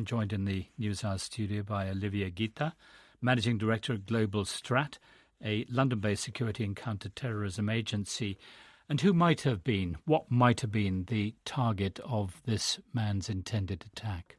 I'm joined in the NewsHour studio by Olivier Guitta, Managing Director of Global Strat, a London-based security and counter-terrorism agency, and what might have been the target of this man's intended attack.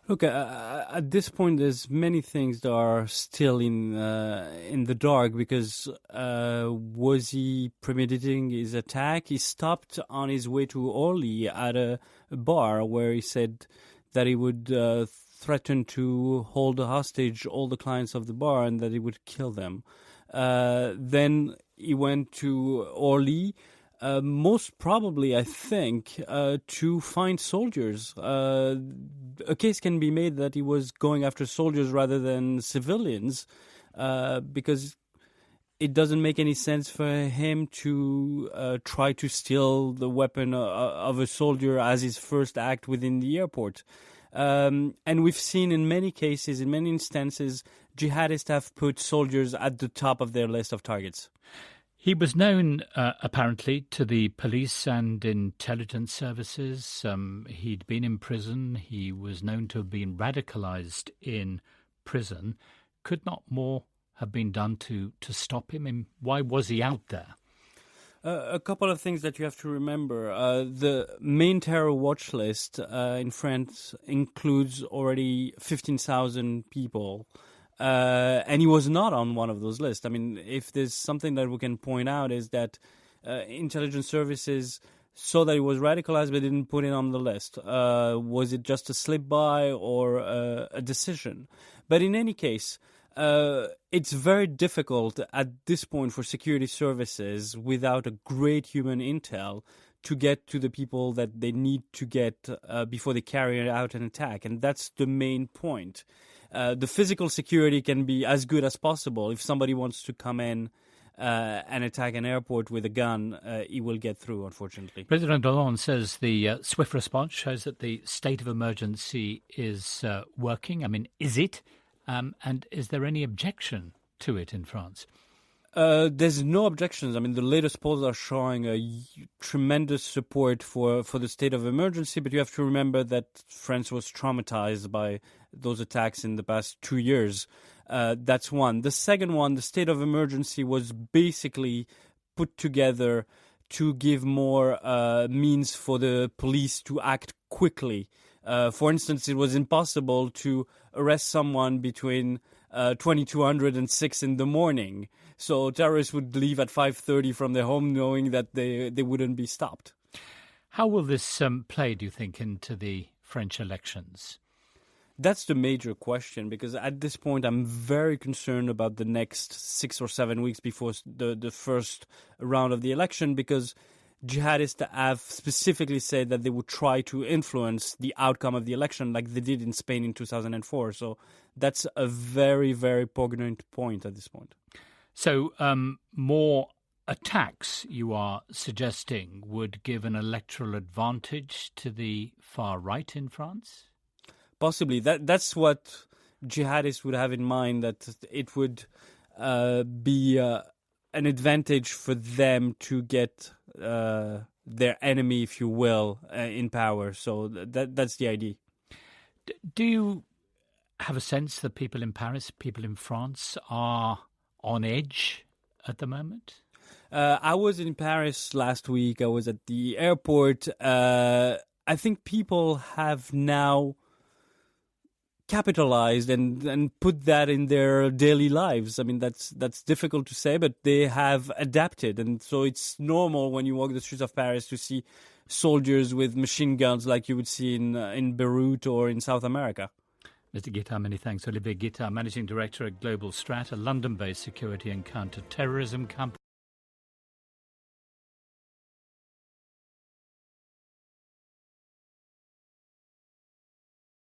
Look, at this point, there's many things that are still in the dark because was he premeditating his attack? He stopped on his way to Orly at a bar where he said that he would threaten to hold hostage all the clients of the bar and that he would kill them. Then he went to Orly. Most probably, I think, to find soldiers. A case can be made that he was going after soldiers rather than civilians, because it doesn't make any sense for him to try to steal the weapon of a soldier as his first act within the airport. And we've seen in many cases, in many instances, jihadists have put soldiers at the top of their list of targets. He was known, apparently, to the police and intelligence services. He'd been in prison. He was known to have been radicalized in prison. Could not more have been done to stop him? And why was he out there? A couple of things that you have to remember. The main terror watch list in France includes already 15,000 people. And he was not on one of those lists. I mean, if there's something that we can point out is that intelligence services saw that he was radicalized but didn't put it on the list. Was it just a slip-by or a decision? But in any case, it's very difficult at this point for security services without a great human intel to get to the people that they need to get before they carry out an attack. And that's the main point. The physical security can be as good as possible. If somebody wants to come in and attack an airport with a gun, he will get through, unfortunately. President Hollande says the swift response shows that the state of emergency is working. I mean, is it? And is there any objection to it in France? There's no objections. I mean, the latest polls are showing a tremendous support for the state of emergency, but you have to remember that France was traumatized by those attacks in the past 2 years. That's one. The second one, the state of emergency was basically put together to give more means for the police to act quickly. For instance, it was impossible to arrest someone between 2200 and 6 in the morning. So terrorists would leave at 5:30 from their home knowing that they wouldn't be stopped. How will this play, do you think, into the French elections? That's the major question, because at this point I'm very concerned about the next 6 or 7 weeks before the first round of the election, because jihadists have specifically said that they would try to influence the outcome of the election like they did in Spain in 2004. So that's a very, very poignant point at this point. So more attacks, you are suggesting, would give an electoral advantage to the far right in France? Possibly. That's what jihadists would have in mind, that it would be an advantage for them to get their enemy, if you will, in power. So that's the idea. Do you have a sense that people in Paris, people in France are on edge at the moment? I was in Paris last week. I was at the airport. I think people have now capitalized and put that in their daily lives. I mean, that's difficult to say, but they have adapted. And so it's normal when you walk the streets of Paris to see soldiers with machine guns like you would see in Beirut or in South America. Mr. Guitta, many thanks. Olivier Guitta, Managing Director at Global Strat, a London-based security and counter-terrorism company.